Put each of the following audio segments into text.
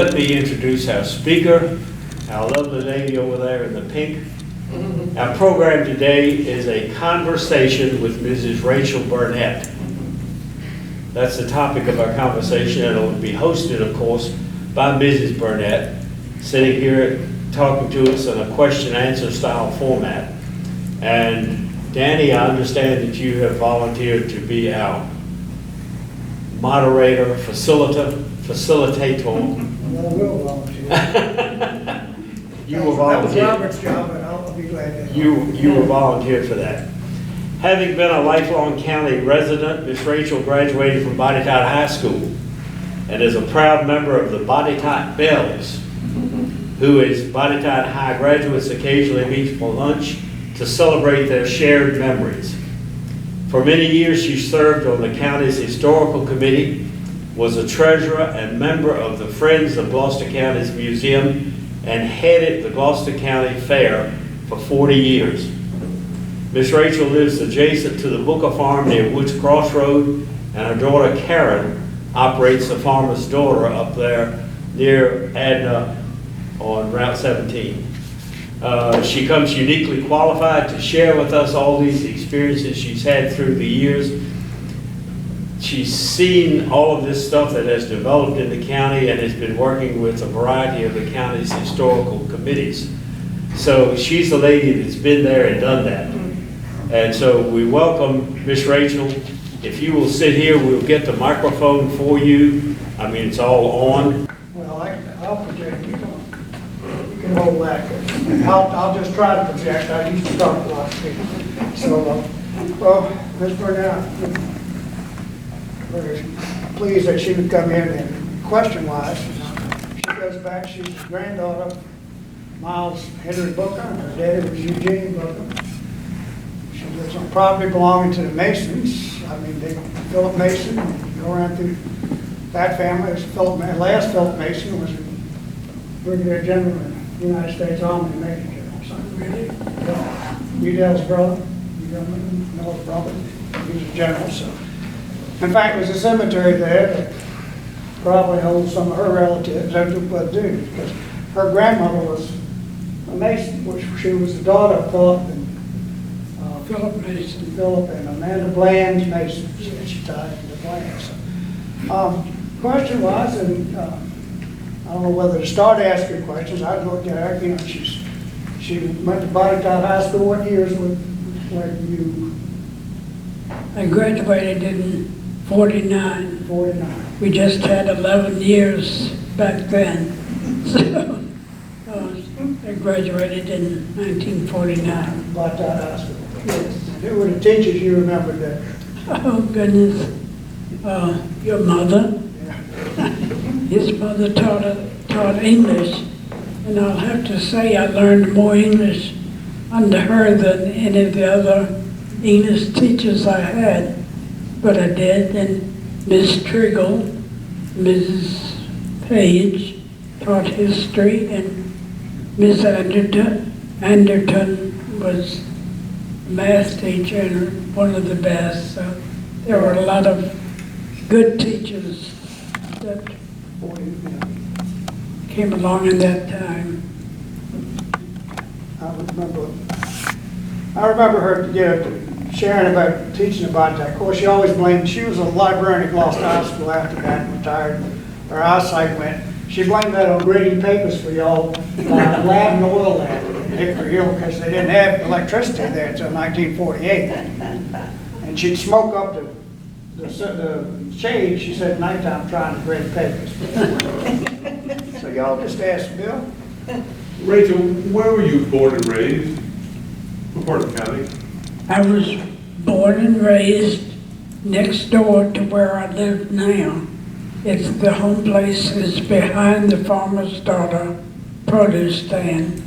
let me introduce our speaker, our lovely lady over there in the pink. Our program today is a conversation with Mrs. Rachael Burnett. That's the topic of our conversation, and it will be hosted, of course, by Mrs. Burnett, sitting here talking to us in a question-answer style format. And Danny, I understand that you have volunteered to be our moderator, facilitator. I will volunteer. You were That was volunteered. Robert's job, and I'll be glad to. You were volunteered for that. Having been a lifelong county resident, Miss Rachael graduated from Body Tot High School and is a proud member of the Body Tot Bells, who is Body Tot High graduates occasionally meet for lunch to celebrate their shared memories. For many years, she served on the county's historical committee, was a treasurer and member of the Friends of Gloucester County's Museum, and headed the Gloucester County Fair for 40 years. Miss Rachael lives adjacent to the Booker Farm near Woods Crossroad, and her daughter Karen operates the Farmer's Daughter up there near Adna on Route 17. She comes uniquely qualified to share with us all these experiences she's had through the years. She's seen all of this stuff that has developed in the county and has been working with a variety of the county's historical committees. So she's the lady that's been there and done that. And so we welcome Miss Rachael. If you will sit here, we'll get the microphone for you. I mean, it's all on. Well, I'll project. You can hold that. I'll just try to project. I used to start a lot of people. So, well, Ms. Burnett, we're pleased that she would come in and question-wise. She goes back, she's the granddaughter of Miles Henry Booker, and her daddy was Eugene Booker. She lives on property belonging to the Masons. I mean, Philip Mason, you go around through that family. Last Philip Mason was a brigadier general in the United States Army, Major General. Something really. Udell's brother, you know his brother. He was a general, so. In fact, there's a cemetery there that probably holds some of her relatives, but do, because her grandmother was a Mason, which she was the daughter of Philip and Amanda Bland's Masons, and she tied into Bland. So, question-wise, and I don't know whether to start asking questions. I'd look at her. You know, she went to Body Tot High School. What years were you? I graduated in 49. 49. We just had 11 years back then. So I graduated in 1949. Body Tot High School. Yes. Who were the teachers you remembered that? Oh, goodness. Your mother. Yeah. His mother taught English. And I'll have to say I learned more English under her than any of the other English teachers I had. But I did. And Miss Triggle, Mrs. Page taught history, and Miss Anderton was a math teacher and one of the best. So there were a lot of good teachers that came along in that time. I remember her sharing about teaching about that. Of course, she always blamed, she was a librarian at Gloucester High School after that and retired. Her eyesight went. She blamed that on grading papers for y'all, lab and oil lab in Hickory Hill, because they didn't have electricity there until 1948. And she'd smoke up the shade, she said, at nighttime trying to grade papers. So y'all just ask Bill. Rachael, where were you born and raised? What part of the county? I was born and raised next door to where I live now. It's the home place is behind the Farmer's Daughter produce stand.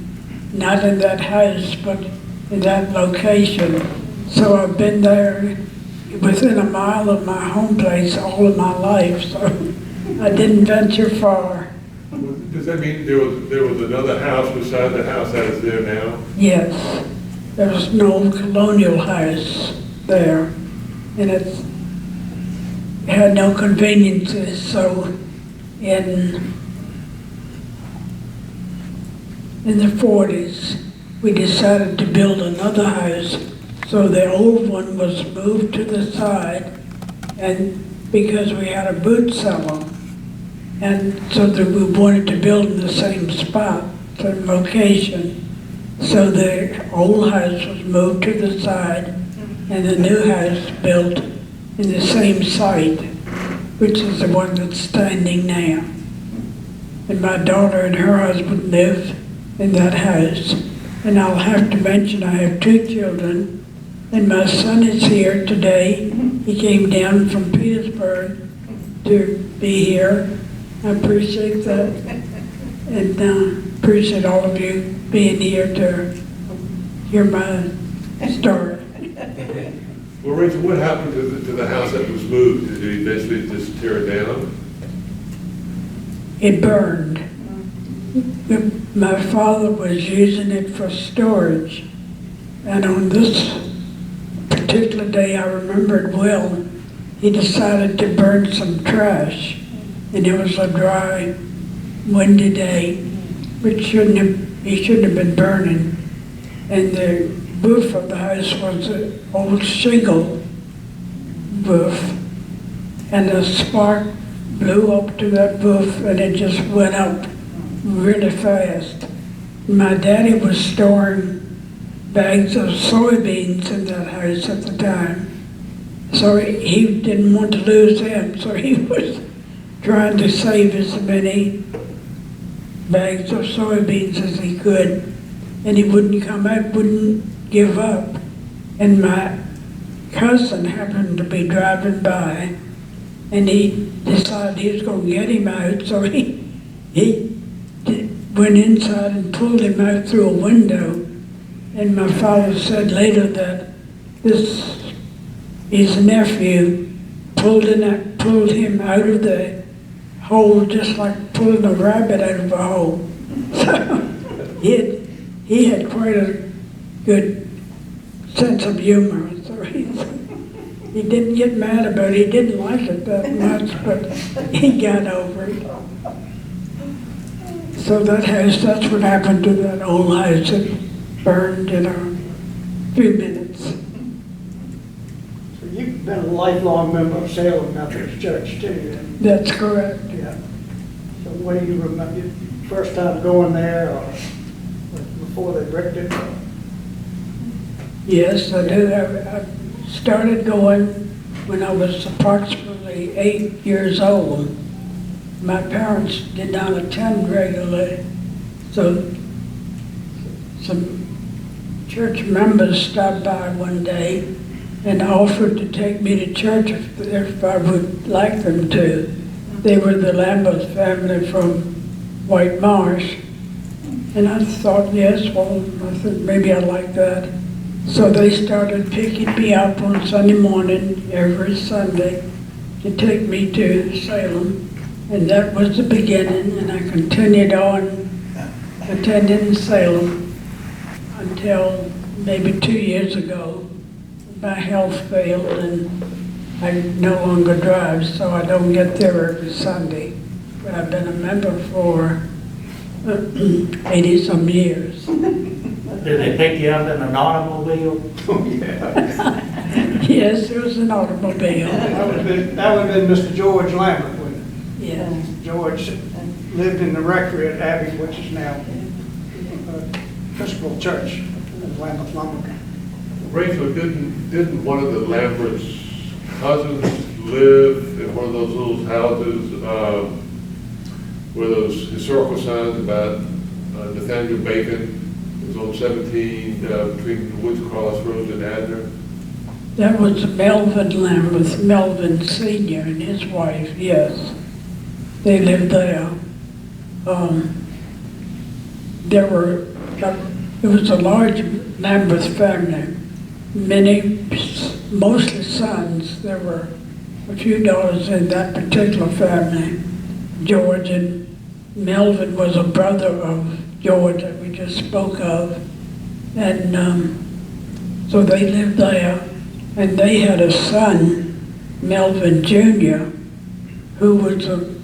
Not in that house, but in that location. So I've been there within a mile of my home place all of my life, so I didn't venture far. Does that mean there was another house beside the house that is there now? Yes, there was an old colonial house there, and it had no conveniences, so in in the 40s, we decided to build another house. So the old one was moved to the side, and because we had a boot cellar, and so that we wanted to build in the same spot, same location. So the old house was moved to the side, and the new house built in the same site, which is the one that's standing now. And my daughter and her husband live in that house. And I'll have to mention I have 2 children, and my son is here today. He came down from Petersburg to be here. I appreciate that, and appreciate all of you being here to hear my story. Well, Rachel, what happened to the house that was moved? Did you eventually just tear it down? It burned. My father was using it for storage, and on this particular day, I remember it well, he decided to burn some trash, and it was a dry, windy day, which he shouldn't have been burning. And the roof of the house was an old shingle roof, and a spark blew up to that roof, and it just went up really fast. My daddy was storing bags of soybeans in that house at the time, so he didn't want to lose them, so he was trying to save as many bags of soybeans as he could, and he wouldn't come out, wouldn't give up. And my cousin happened to be driving by, and he decided he was going to get him out, so he went inside and pulled him out through a window. And my father said later that his nephew pulled him out of the hole just like pulling a rabbit out of a hole. So he had quite a good sense of humor. So he didn't get mad about it. He didn't like it that much, but he got over it. So that house, that's what happened to that old house. It burned in a few minutes. So you've been a lifelong member of Salem Methodist Church too, then? That's correct. Yeah. So what do you remember, your first time going there, or before they bricked it? Yes, I do. I started going when I was approximately 8 years old. My parents did not attend regularly, so some church members stopped by one day and offered to take me to church if I would like them to. They were the Lambeth family from White Marsh, and I thought, yes, well, I thought maybe I'd like that. So they started picking me up on Sunday morning, every Sunday, to take me to Salem. And that was the beginning, and I continued on attending Salem until maybe 2 years ago. My health failed, and I no longer drive, so I don't get there every Sunday. But I've been a member for 80-some years. Did they pick you up in an automobile? Yes, it was an automobile. That would have been Mr. George Lambert, wouldn't it? Yeah. George lived in the rectory at Abbey, which is now Episcopal Church in Lambeth, Lumberton. Rachel, didn't one of the Lambert's cousins live in one of those little houses where those historical signs about Nathaniel Bacon? It was on 17 between the Woods Crossroads and Adner. That was Melvin Lambert, Melvin Sr. and his wife, yes. They lived there. It was a large Lambert family. Mostly sons. There were a few daughters in that particular family. George and Melvin was a brother of George that we just spoke of. And so they lived there. And they had a son, Melvin Jr., who was a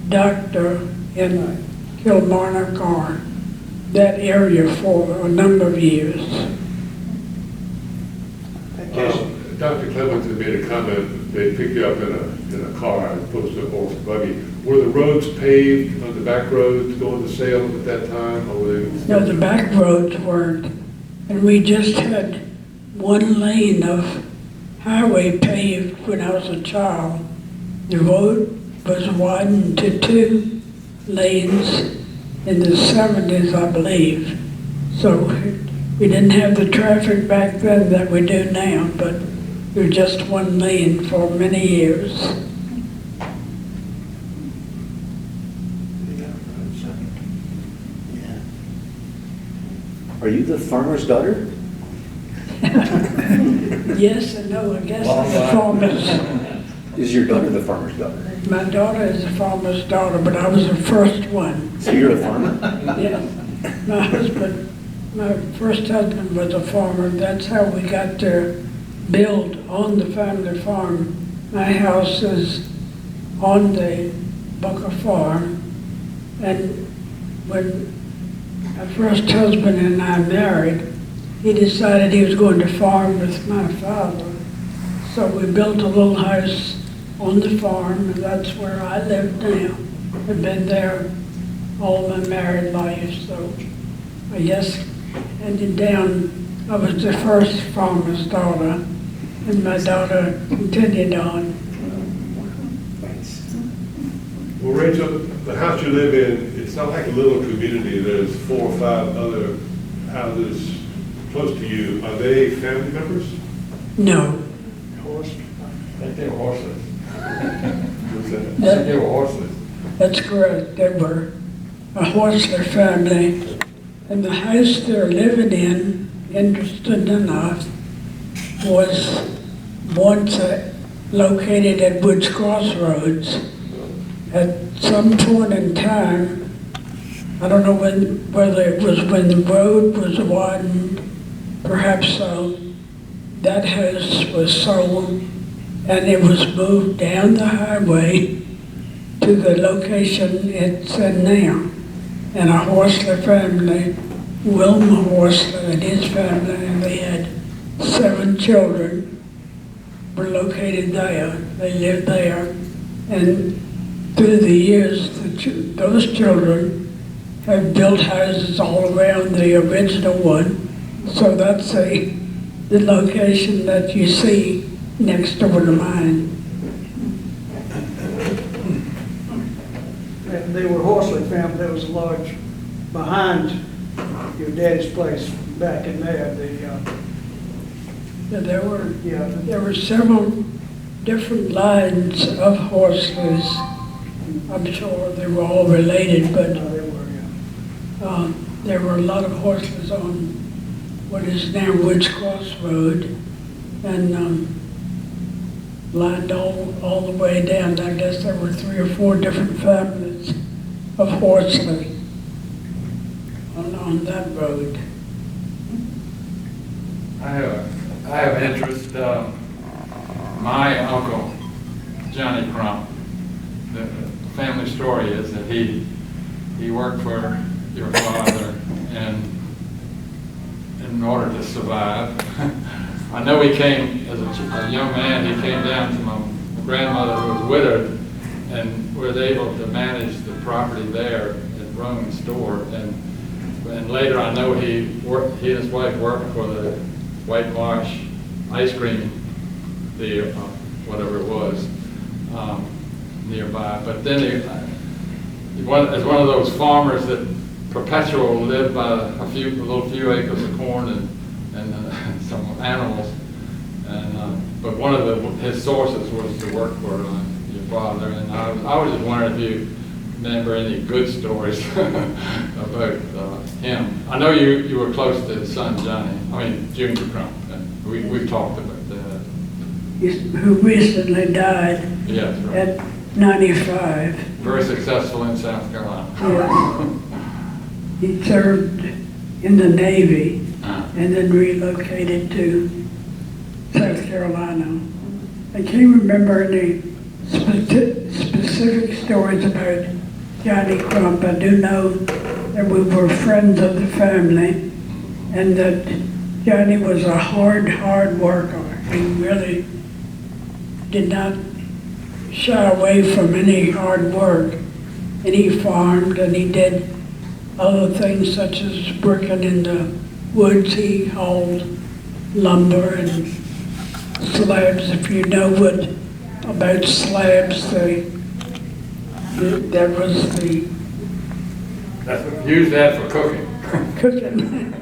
doctor in Kilmarnock or that area for a number of years. Dr. Clemens had made a comment that they pick you up in a car as opposed to a horse and buggy. Were the roads paved on the back roads going to Salem at that time, or were they? No, the back roads weren't, and we just had one lane of highway paved when I was a child. The road was widened to 2 lanes in the 70s, I believe. So we didn't have the traffic back then that we do now, but it was just 1 lane for many years. Are you the farmer's daughter? Yes and no, I guess I'm the farmer's. Is your daughter the farmer's daughter? My daughter is a farmer's daughter, but I was the first one. So you're a farmer? Yeah. My first husband was a farmer. That's how we got to build on the family farm. My house is on the Bucker farm. And when my first husband and I married, he decided he was going to farm with my father. So we built a little house on the farm, and that's where I live now. I've been there all my married life, so I guess handed down, I was the first farmer's daughter, and my daughter continued on. Well, Rachel, the house you live in, it's not like a little community. There's 4 or 5 other houses close to you. Are they family members? No. Horse. I think they were horses. What's that? I think they were horses. That's correct. They were a Horsley family. And the house they're living in, interesting enough, was once located at Woods Crossroads. At some point in time, I don't know whether it was when the road was widened, perhaps so, that house was sold and it was moved down the highway to the location it's in now. And a Horsley family, Wilma Horsley and his family, and they had 7 children, were located there. They lived there. And through the years, those children have built houses all around the original one. So that's the location that you see next door to mine. And they were Horsley family. There was a lodge behind your daddy's place back in there. Yeah, there were several different lines of Horsleys. I'm sure they were all related, but They were, yeah. there were a lot of Horsleys on what is now Woods Cross Road, and lined all the way down. I guess there were 3 or 4 different families of Horsley on that road. I have interest. My uncle, Johnny Crump, the family story is that he worked for your father, and in order to survive, I know he came as a young man. He came down to my grandmother who was widowed, and was able to manage the property there at Roman's store. And later I know he and his wife worked for the Whitewash ice cream deal, whatever it was, nearby. But then as one of those farmers that perpetual lived by a little few acres of corn and some animals. And but one of his sources was to work for your father. And I was just wondering if you remember any good stories about him. I know you were close to his son Junior Crump. And we've talked about that. Who recently died Yes, right. at 95. Very successful in South Carolina. Yeah. He served in the Navy and then relocated to South Carolina. I can't remember any specific stories about Johnny Crump. I do know that we were friends of the family and that Johnny was a hard worker. He really did not shy away from any hard work. And he farmed and he did other things such as working in the woods. He hauled lumber and slabs. If you know what about slabs, that was the Use that for cooking. cooking.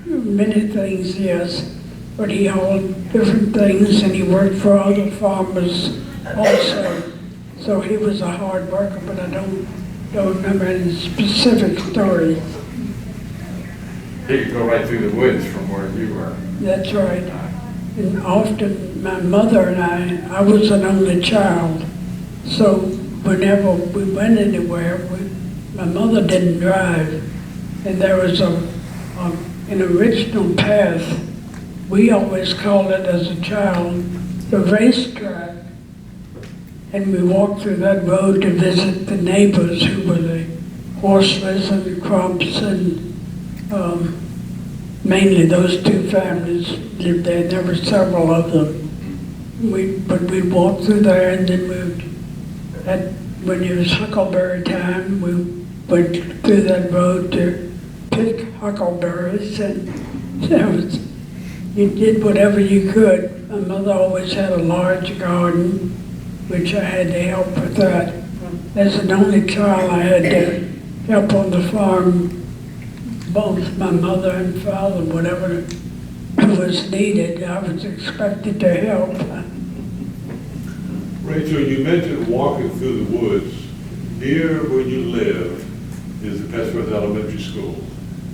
Many things, yes. But he hauled different things and he worked for other farmers also. So he was a hard worker, but I don't remember any specific stories. He could go right through the woods from where you were. That's right. And often my mother and I was an only child. So whenever we went anywhere, my mother didn't drive. And there was an original path. We always called it as a child the racetrack. And we walked through that road to visit the neighbors who were the Horslers and the Crumps, and mainly those two families lived there. There were several of them. But we'd walk through there, and then when it was huckleberry time, we went through that road to pick huckleberries, and you did whatever you could. My mother always had a large garden, which I had to help with that. As an only child, I had to help on the farm, both my mother and father, whatever was needed, I was expected to help. Rachel, you mentioned walking through the woods. Near where you live is the Petsworth Elementary School.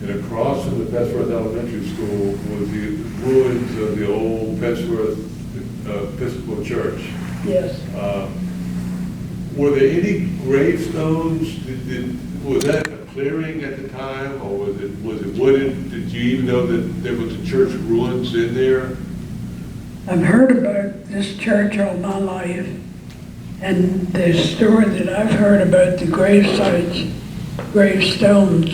And across from the Petsworth Elementary School was the ruins of the old Petsworth Episcopal Church. Yes. Were there any gravestones? Was that a clearing at the time, or was it wooded? Did you even know that there was a church ruins in there? I've heard about this church all my life, and the story that I've heard about the gravestones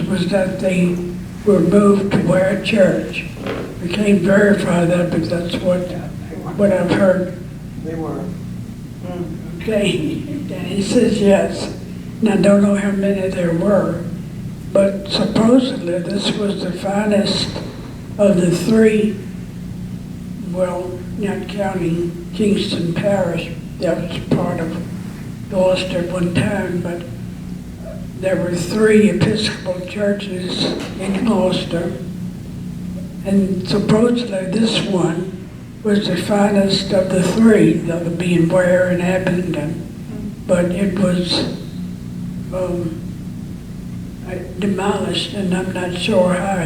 was that they were moved to where church. We can't verify that, but that's what I've heard. They were. Okay, and he says yes. And I don't know how many there were, but supposedly this was the finest of the three, well, not counting Kingston Parish, that was part of Gloucester at one time, but there were three Episcopal churches in Gloucester, and supposedly this one was the finest of the three, the other being Ware and Abingdon. But it was demolished, and I'm not sure how.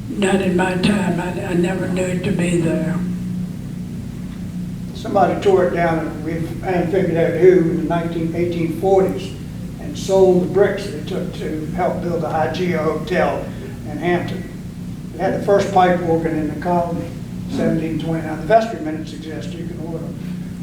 Not in my time. I never knew it to be there. Somebody tore it down, and we hadn't figured out who, in the 1840s, and sold the bricks that it took to help build the Hygeia Hotel in Hampton. It had the first pipe organ in the colony. 1729. The vestry minutes exist, you can order them.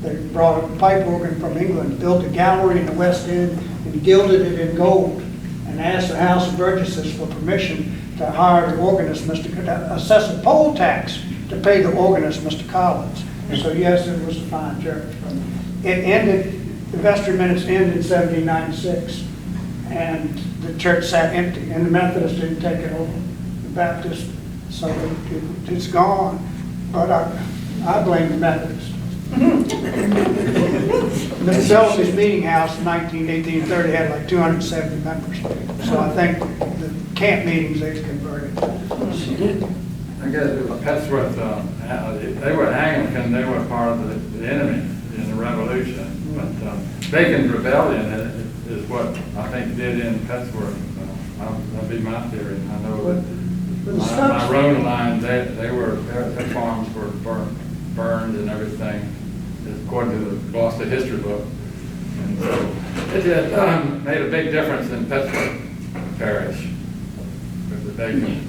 They brought a pipe organ from England, built a gallery in the West End, and gilded it in gold, and asked the House of Burgesses for permission to hire the organist, assess a poll tax to pay the organist, Mr. Collins. So yes, it was a fine church. It ended, the vestry minutes ended in 1796, and the church sat empty, and the Methodists didn't take it over, the Baptists, so it's gone. But I blame the Methodists. The Selby's Meeting House in 1830 had like 270 members. So I think the camp meetings they've converted. I guess Petsworth, they were Anglican, they were part of the enemy in the Revolution. But Bacon's Rebellion is what I think did in Petsworth. That'd be my theory. I know that my Rhone line, their farms were burned and everything, according to the Gloucester history book. And so it made a big difference in Petsworth Parish with the Bacon.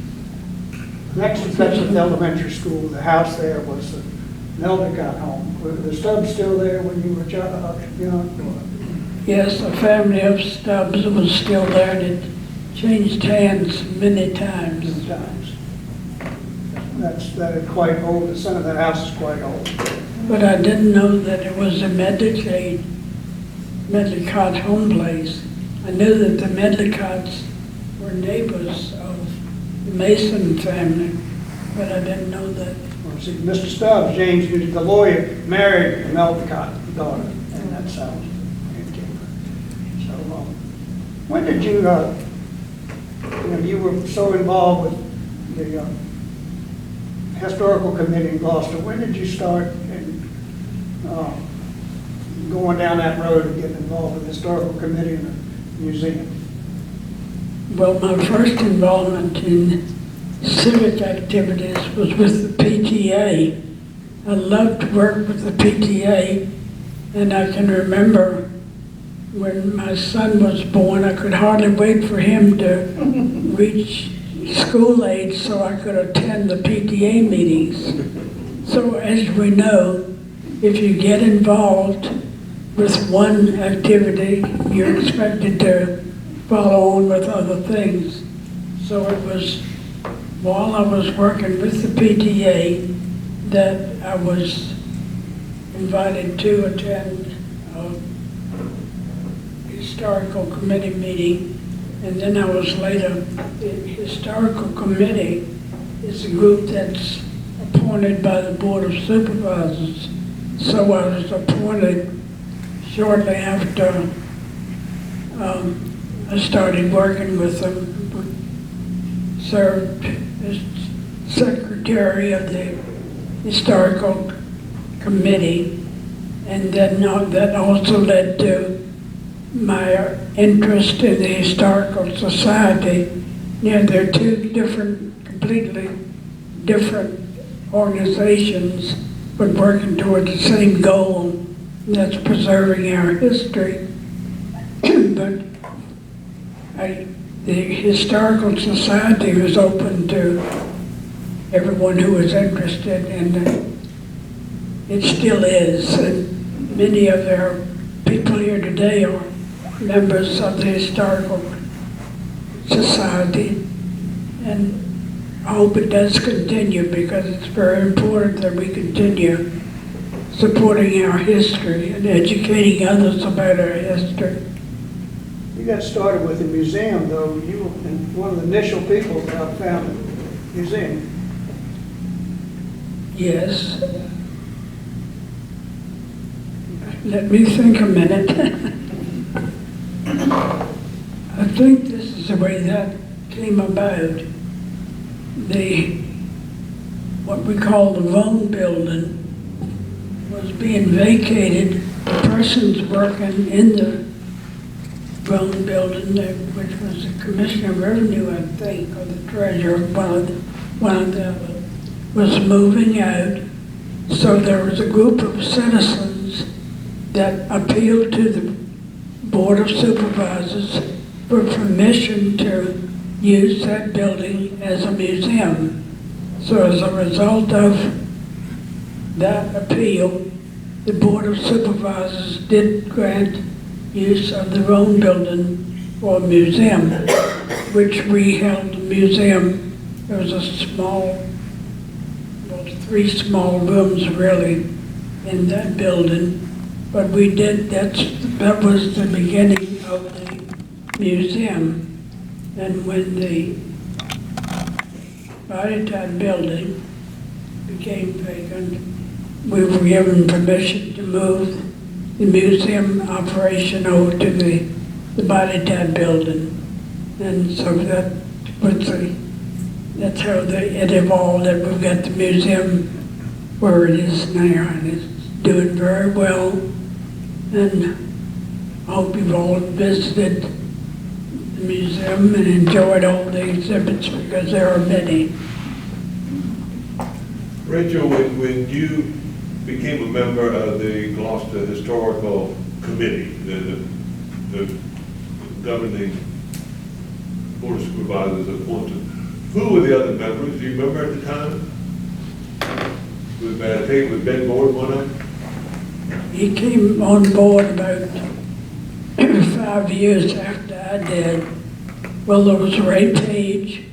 Next to Petsworth Elementary School, the house there was the Meldicott home. Were the Stubbs still there when you were young? Yes, the family of Stubbs was still there, and it changed hands many times. Sometimes. That is quite old, the son of the house is quite old. But I didn't know that it was a Medlicott home place. I knew that the Medlicotts were neighbors of the Mason family, but I didn't know that. Well, see, Mr. Stubbs, James, the lawyer, married Medlicott daughter, and that's how it came. So, when did you, you were so involved with the historical committee in Gloucester, when did you start going down that road and getting involved with the historical committee and the museum? Well, my first involvement in civic activities was with the PTA. I loved to work with the PTA, and I can remember when my son was born, I could hardly wait for him to reach school age so I could attend the PTA meetings. So as we know, if you get involved with one activity, you're expected to follow on with other things. So it was while I was working with the PTA that I was invited to attend a historical committee meeting. And then I was later, the historical committee is a group that's appointed by the Board of Supervisors. So I was appointed shortly after I started working with them, served as secretary of the historical committee, and then that also led to my interest in the Historical Society. They're two completely different organizations, but working toward the same goal, and that's preserving our history. But the Historical Society was open to everyone who was interested, and it still is. And many of their people here today are members of the Historical Society, and I hope it does continue, because it's very important that we continue supporting our history and educating others about our history. You got started with the museum, though. You were one of the initial people that found the museum. Yes. Let me think a minute. I think this is the way that came about. What we call the Vone building was being vacated. The persons working in the Vone building, which was the Commissioner of Revenue, I think, or the Treasurer, one of them, was moving out. So there was a group of citizens that appealed to the Board of Supervisors for permission to use that building as a museum. So as a result of that appeal, the Board of Supervisors did grant use of the Rome building for a museum, which we held a museum. There was a three small rooms really in that building, but we did, that was the beginning of the museum. And when the Bodytime building became vacant, we were given permission to move the museum operation over to the Bodytime building. And so that's how it evolved, and we've got the museum where it is now, and it's doing very well. And I hope you've all visited the museum and enjoyed all the exhibits, because there are many. Rachel, when you became a member of the Gloucester Historical Committee, the governing Board of Supervisors appointed, who were the other members? Do you remember at the time? I think it was Ben Board one night? He came on board about 2 5 years after I did. Well, there was Ray Page,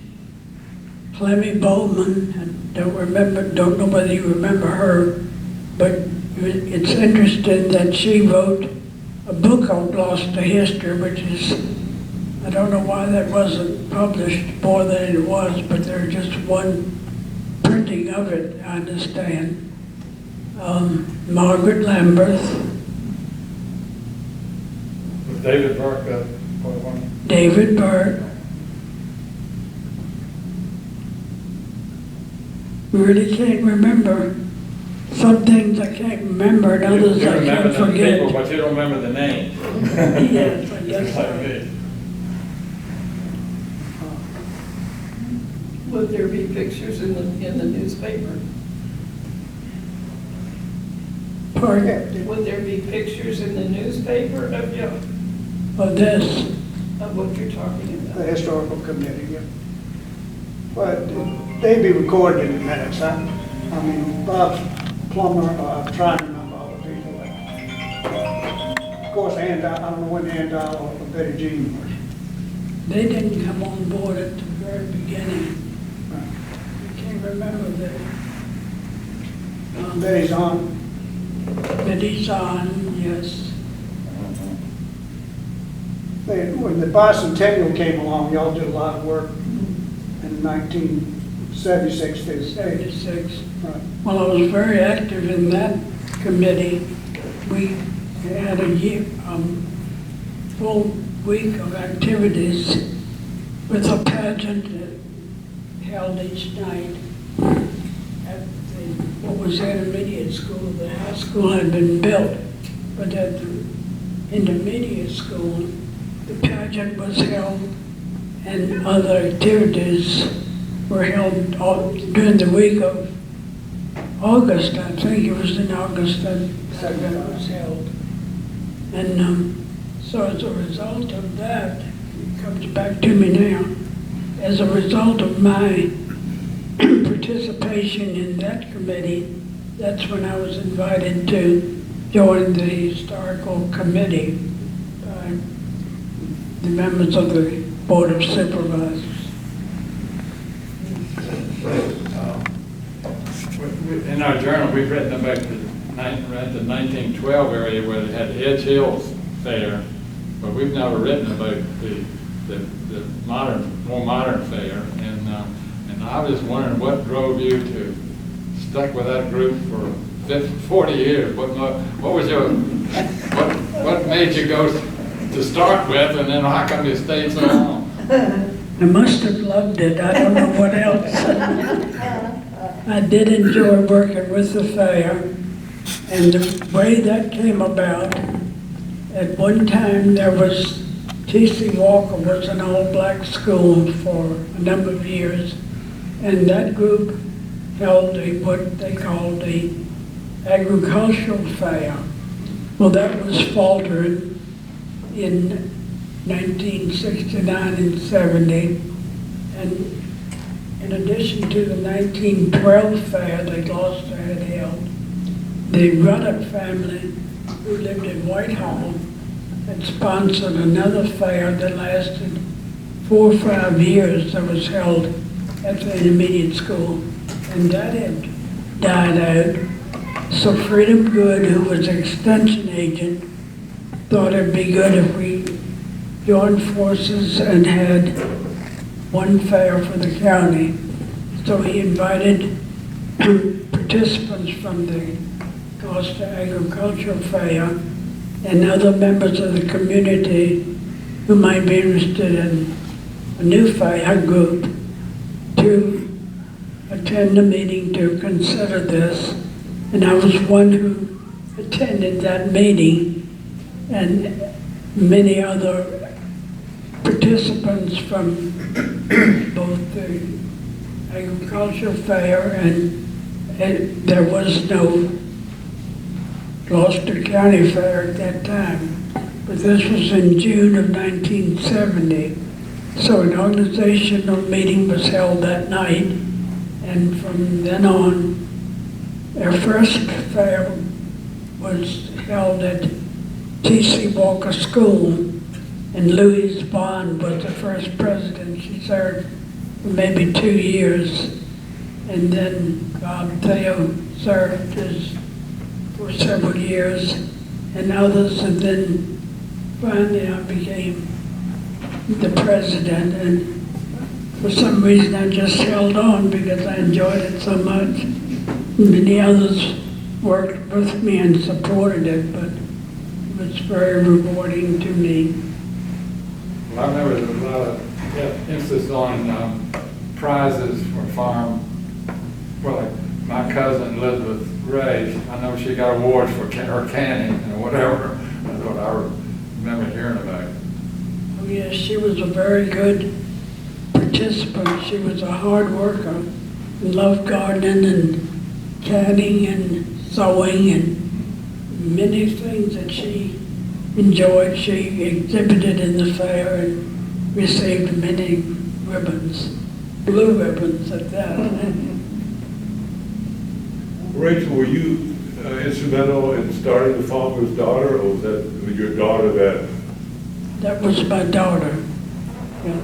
Clemmy Bowman, I don't know whether you remember her, but it's interesting that she wrote a book on Gloucester history, which is, I don't know why that wasn't published more than it was, but there's just one printing of it, I understand. Margaret Lambert, Was David Burke, one? David Burt. Really can't remember. Some things I can't remember, and others You I remember can't the forget. people, but you don't remember the names. Yes, I guess Like so. me. Would there be pictures in the newspaper? Pardon? Would there be pictures in the newspaper of you, Of this, of what you're talking The about? historical committee, yeah. But they'd be recorded in the minutes, huh? I mean, Bob Plummer, I'm trying to remember all the people. Of course, I don't know when Ann Dial or Betty Jean were. they didn't come on board at the very beginning. I can't remember that. Betty's on. Betty's on, yes. When the bicentennial came along, y'all did a lot of work in 1976 to 76. Right. Well, I was very active in that committee. We had a year, full week of activities with a pageant that held each night at what was the intermediate school. The high school had been built, but at the intermediate school, the pageant was held and other activities were held during the week of August. I think it was in August that event was held. And so as a result of that, it comes back to me now, as a result of my participation in that committee, that's when I was invited to join the historical committee by the members of the Board of Supervisors. In our journal, we've written about the 1912 area where they had Edge Hills Fair, but we've never written about the more modern fair. And I was just wondering what drove you to stuck with that group for 40 years. What was what made you go to start with, and then how come you stayed so long? I must have loved it. I don't know what else. I did enjoy working with the fair, and the way that came about, at one time there was, T.C. Walker was an all-black school for a number of years, and that group held what they called the agricultural fair. Well, that was faltered in 1969 and 70, and in addition to the 1912 fair that Gloucester had held, the Ruddock family, who lived in Whitehall, had sponsored another fair that lasted 4 or 5 years that was held at the intermediate school, and that had died out. So Freedom Good, who was extension agent, thought it'd be good if we joined forces and had one fair for the county. So he invited participants from the Gloucester Agricultural Fair and other members of the community who might be interested in a new fair group to attend the meeting to consider this. And I was one who attended that meeting, and many other participants from both the agricultural fair and there was no Gloucester County Fair at that time. But this was in June of 1970. So an organizational meeting was held that night, and from then on, our first fair was held at T.C. Walker School, And Louise Bond was the first president. She served for maybe 2 years. And then Bob Theo served for several years, and others, and then finally I became the president. And for some reason I just held on because I enjoyed it so much. Many others worked with me and supported it, but it was very rewarding to me. Well, I remember there was a lot of emphasis on prizes for farm. Well, like my cousin Elizabeth Ray, I know she got awards for her canning and whatever. That's what I remember hearing about. Oh yes, she was a very good participant. She was a hard worker, loved gardening and canning and sewing and many things that she enjoyed. She exhibited in the fair and received many ribbons, blue ribbons at that. Rachel, were you instrumental in starting the Farmer's Daughter, or was that your daughter that? That was my daughter. Yeah.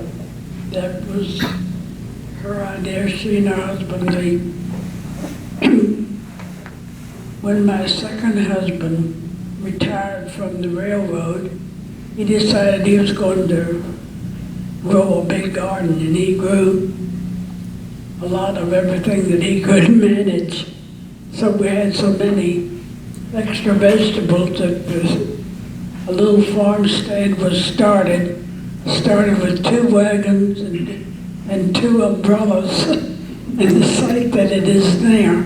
That was her idea. She and her husband, when my second husband retired from the railroad, he decided he was going to grow a big garden, and he grew a lot of everything that he could manage. So we had so many extra vegetables that a little farmstead was started with 2 wagons and 2 umbrellas and the site that it is now.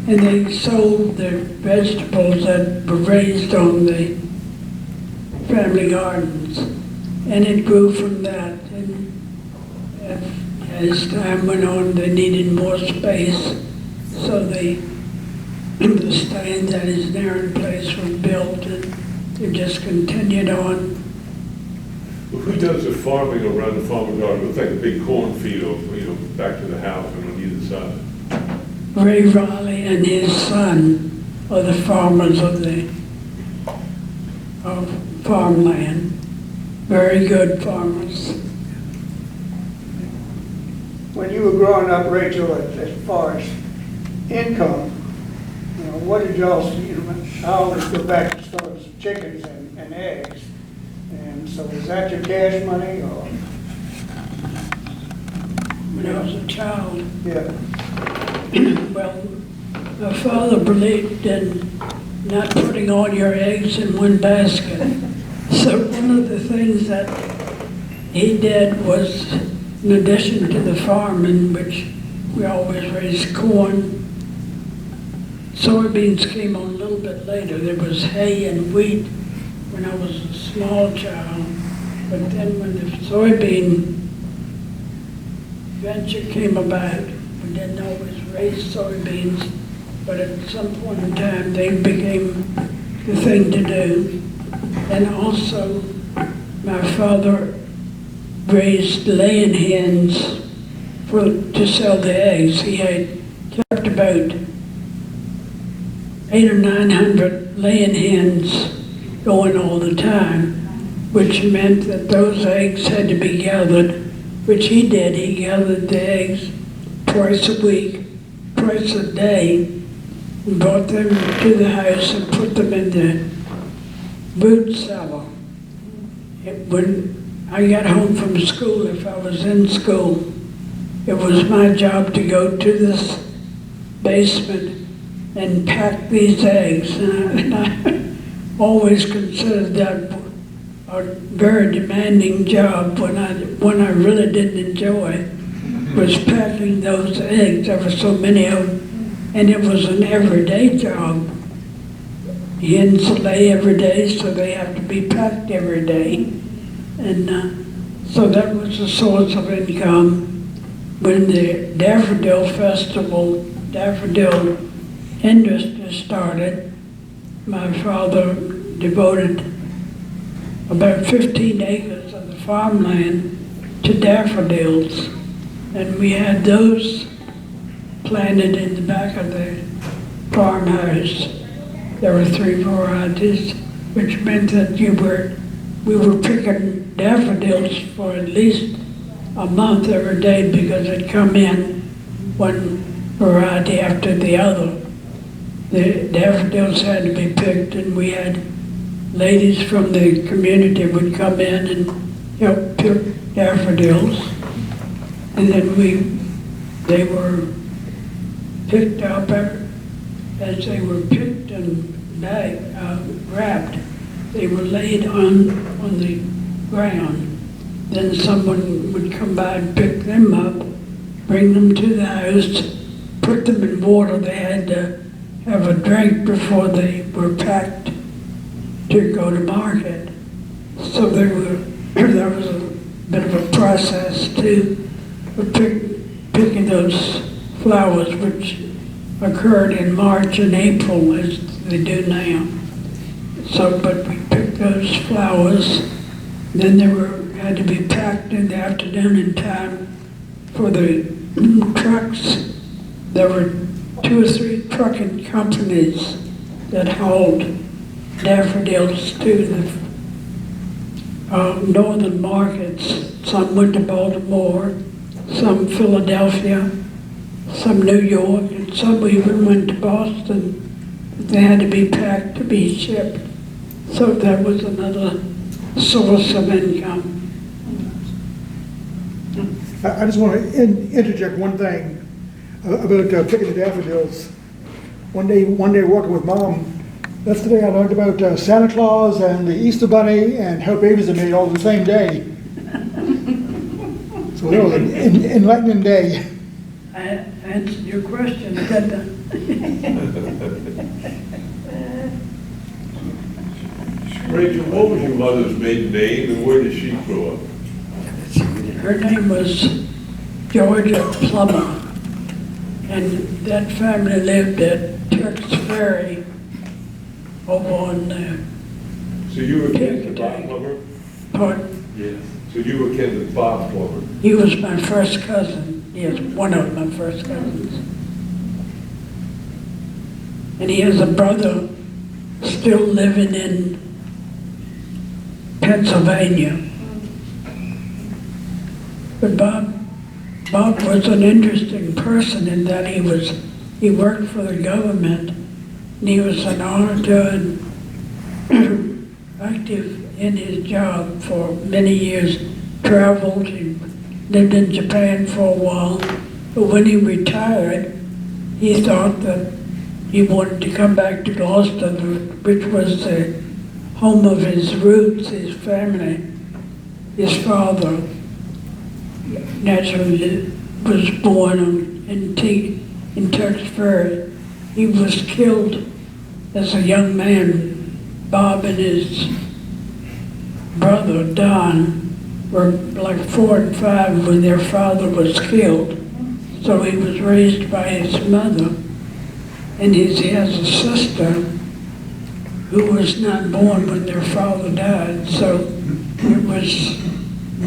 And they sold the vegetables that were raised on the family gardens. And it grew from that. And as time went on, they needed more space. So the stand that is now in place was built, and it just continued on. Well, who does the farming around the Farmer's Daughter? It looks like a big cornfield, back to the house and on either side. Ray Riley and his son are the farmers of farmland. Very good farmers. When you were growing up, Rachel, as far as income, what did y'all see? I always go back to start with chickens and eggs. And so was that your cash money or? When I was a child, Yeah. well, my father believed in not putting all your eggs in one basket. So one of the things that he did was, in addition to the farm in which we always raised corn, soybeans came on a little bit later. There was hay and wheat when I was a small child. But then when the soybean venture came about, we didn't always raise soybeans, but at some point in time they became the thing to do. And also my father raised laying hens to sell the eggs. He had kept about 800 or 900 laying hens going all the time, which meant that those eggs had to be gathered, which he did. He gathered the eggs twice a week, twice a day, and brought them to the house and put them in the boot cellar. When I got home from school, if I was in school, it was my job to go to this basement and pack these eggs. And I always considered that a very demanding job. When I really didn't enjoy was packing those eggs. There were so many of them, and it was an everyday job. Hens lay every day, so they have to be packed every day. And so that was a source of income. When the Daffodil Festival, Daffodil industry started, my father devoted about 15 acres of the farmland to daffodils. And we had those planted in the back of the farmhouse. There were 3 varieties, which meant that you were we were picking daffodils for at least a month every day because it'd come in one variety after the other. The daffodils had to be picked, and we had ladies from the community would come in and help pick daffodils. And then they were picked up as they were picked and wrapped. They were laid on the ground. Then someone would come by and pick them up, bring them to the house, put them in water. They had to have a drink before they were packed to go to market. So there was a bit of a process too for picking those flowers, which occurred in March and April as they do now. So, but we picked those flowers, then they had to be packed in the afternoon in time for the trucks. There were 2 or 3 trucking companies that hauled daffodils to the northern markets. Some went to Baltimore, some Philadelphia, some New York, and some even went to Boston. They had to be packed to be shipped. So that was another source of income. I just want to interject one thing about picking the daffodils. One day working with Mom, that's the day I learned about Santa Claus and the Easter Bunny and how babies are made all the same day. So that was an enlightening day. I answered your question, didn't I? Rachel, what was your mother's maiden name and where did she grow up? Her name was Georgia Plummer, and that family lived at Turk's Ferry over on So you were kin to Bob Plummer? Pardon? Yes. So you were kin to Bob Plummer? He was my first cousin. Yes, one of my first cousins. And he has a brother still living in Pennsylvania. But Bob was an interesting person in that he worked for the government, and he was an auditor and active in his job for many years, traveled, he lived in Japan for a while, but when he retired, he thought that he wanted to come back to Gloucester, which was the home of his roots, his family. His father naturally was born in Turk's Ferry. He was killed as a young man. Bob and his brother, Don, were like 4 and 5 when their father was killed. So he was raised by his mother. And he has a sister who was not born when their father died. So it was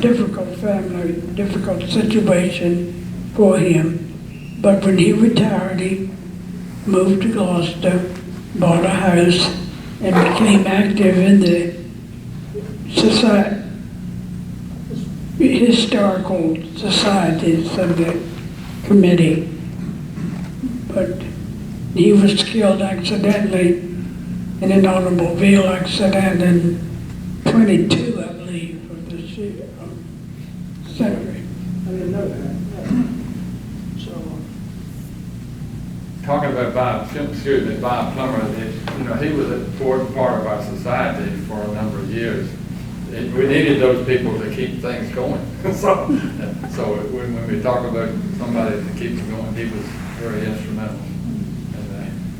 difficult family, difficult situation for him. But when he retired, he moved to Gloucester, bought a house, and became active in the historical societies of the committee. But he was killed accidentally in an automobile accident in 22, I believe, of the century. I didn't know that. So, Talking about Bob Plummer, he was an important part of our society for a number of years. We needed those people to keep things going. so when we talk about somebody that keeps it going, he was very instrumental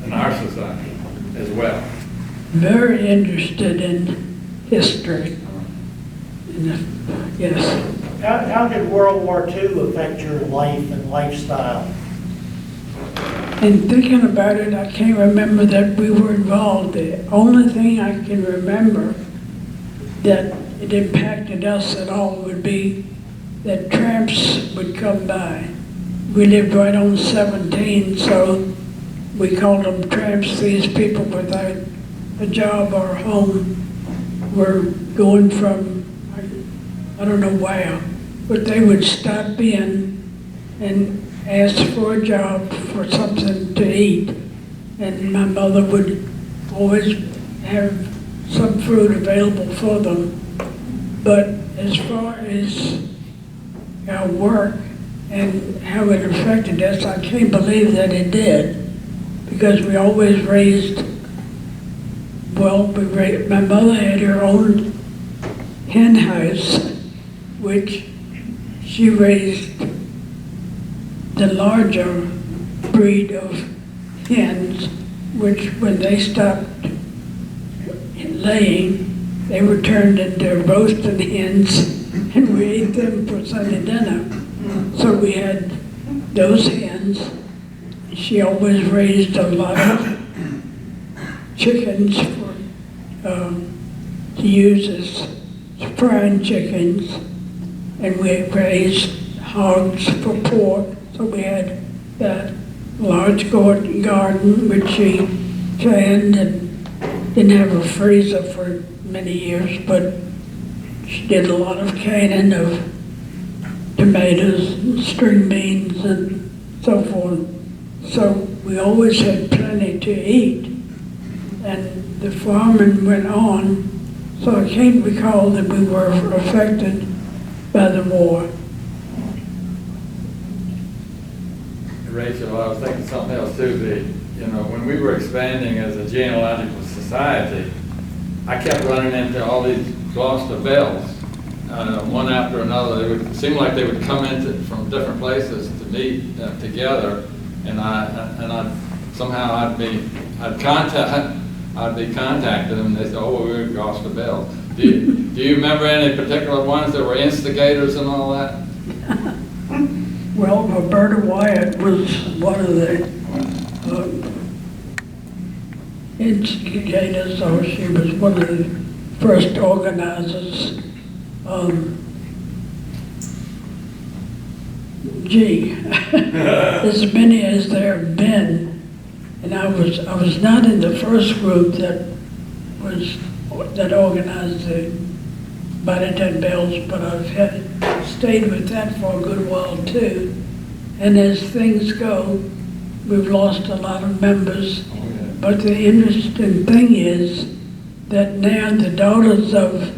in our society as well. very interested in history. Yes. How did World War II affect your life and lifestyle? In thinking about it, I can't remember that we were involved. The only thing I can remember that it impacted us at all would be that tramps would come by. We lived right on 17, so we called them tramps, these people without a job or a home. were going from, I don't know where, but they would stop in and ask for a job for something to eat. And my mother would always have some food available for them. But as far as our work and how it affected us, I can't believe that it did, because we always raised, my mother had her own hen house, which she raised the larger breed of hens, which when they stopped laying, they were turned into roasted hens, and we ate them for Sunday dinner. So we had those hens. She always raised a lot of chickens to use as frying chickens, and we raised hogs for pork. So we had that large garden which she canned, and didn't have a freezer for many years, but she did a lot of canning of tomatoes and string beans and so forth. So we always had plenty to eat, and the farming went on, so I can't recall that we were affected by the war. Rachel, I was thinking something else too. When we were expanding as a genealogical society, I kept running into all these Gloucester bells, one after another. It would seem like they would come in from different places to meet together, and I'd be contacting them, and they said, "Oh, well, we're Gloucester bells." Do you remember any particular ones that were instigators and all that? Well, Roberta Wyatt was one of the instigators, or she was one of the first organizers. As many as there have been, and I was not in the first group that organized the Bodytown Bells, but I've stayed with that for a good while too. And as things go, we've lost a lot of members. Oh, yeah. But the interesting thing is that now the daughters of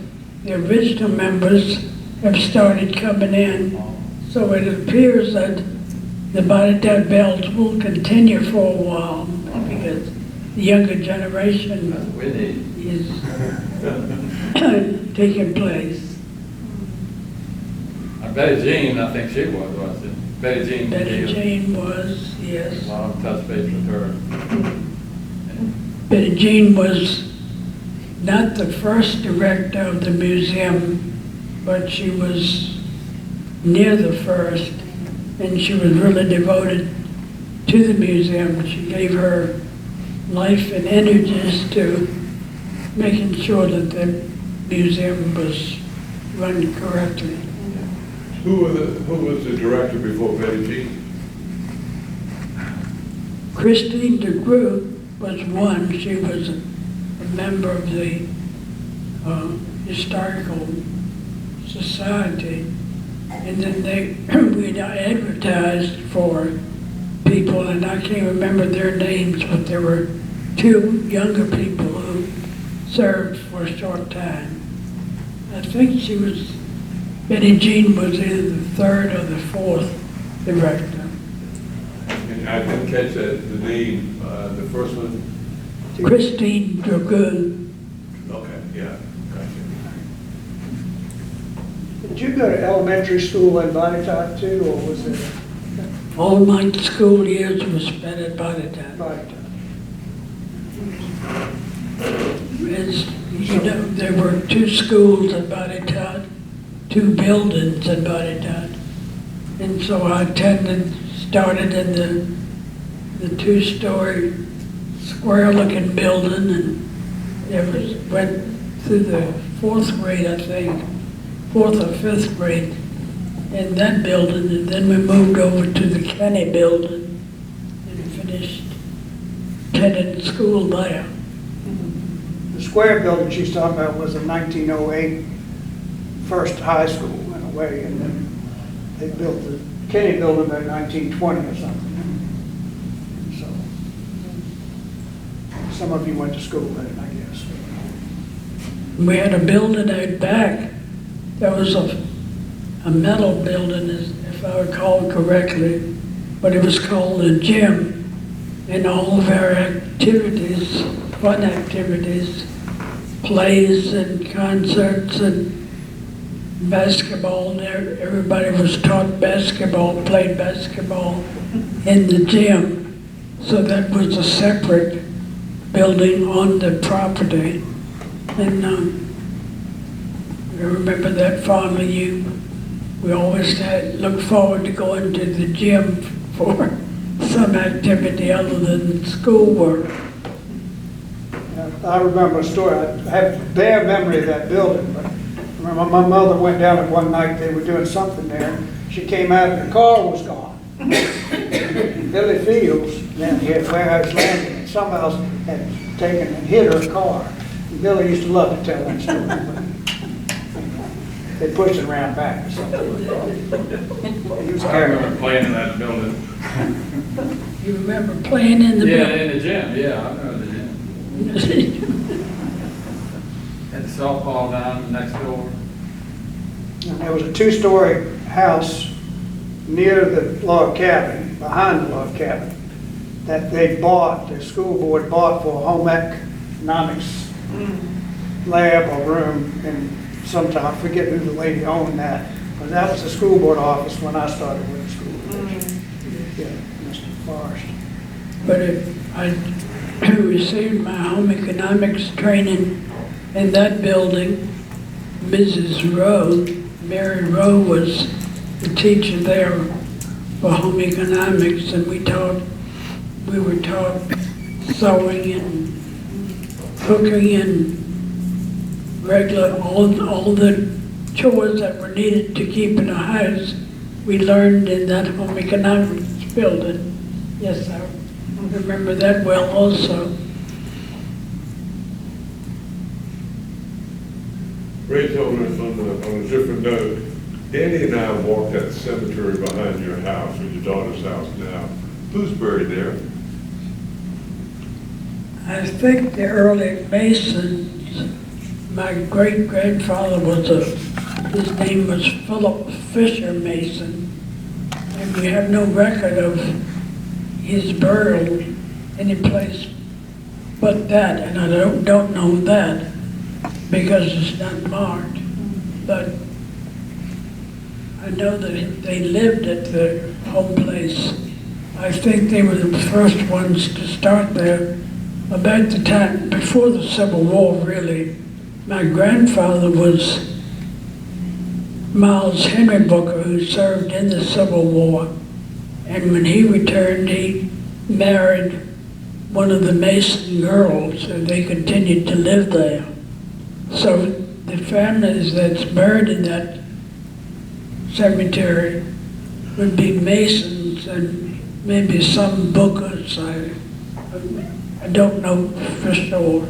the original members have started coming in. So it appears that the Bodytown Bells will continue for a while, because the younger generation That's what we need. is taking place. Betty Jean, I think she was it? Betty Jean. Betty Jean was, yes. A lot of touch base with her. Betty Jean was not the first director of the museum, but she was near the first, and she was really devoted to the museum. She gave her life and energies to making sure that the museum was run correctly. Who was the director before Betty Jean? Christine DeGroot was one. She was a member of the Historical Society. And then we advertised for people, and I can't remember their names, but there were two younger people who served for a short time. I think Betty Jean was either the third or the fourth director. And I didn't catch the name, the first one. Christine Dragoon. Okay, yeah, gotcha. Did you go to elementary school in Bodytown too, or was it All my school years were spent at Bodytown. Bodytown? As you know, there were two schools at Bodytown, two buildings at Bodytown. And so I started in the two-story square-looking building, and went through the fourth grade, I think, fourth or fifth grade in that building, and then we moved over to the Kenny building and finished attending school there. The square building she's talking about was a 1908 first high school in a way, and then they built the Kenny building by 1920 or something. So, some of you went to school then, I guess. We had a building out back. There was a metal building, if I recall correctly, but it was called a gym. And all of our activities, fun activities, plays and concerts and basketball, and everybody was taught basketball, played basketball in the gym. So that was a separate building on the property. And I remember that fondly. We always looked forward to going to the gym for some activity other than schoolwork. I remember a story. I have a bare memory of that building, but I remember my mother went down there one night. They were doing something there. She came out and the car was gone. Billy Fields, then he had Warehouse Landing, and someone else had taken and hit her car. And Billy used to love to tell that story, but they pushed it around back or something. He was I remember playing in that building. You remember playing in the Yeah, building? in the gym, yeah, I know the gym. Had the softball down next door. And there was a two-story house near the log cabin, behind the log cabin, that they bought, the school board bought for a home economics lab or room, and sometime, I forget who the lady owned that, but that was the school board office when I started with the school board. Yeah, Mr. Forrest. But I received my home economics training in that building. Mrs. Rowe, Mary Rowe, was the teacher there for home economics, and we were taught sewing and cooking and regular, all the chores that were needed to keep in a house. We learned in that home economics building. Yes, I remember that well also. Rachel, on a different note, Danny and I walked that cemetery behind your house, or your daughter's house now. Who's buried there? I think the early Masons, my great-grandfather his name was Philip Fisher Mason, and we have no record of his burial any place but that, and I don't know that because it's not marked, but I know that they lived at the home place. I think they were the first ones to start there about the time before the Civil War, really. My grandfather was Miles Henry Booker, who served in the Civil War. And when he returned, he married one of the Mason girls, and they continued to live there. So the families that's buried in that cemetery would be Masons and maybe some Bookers. I don't know for sure.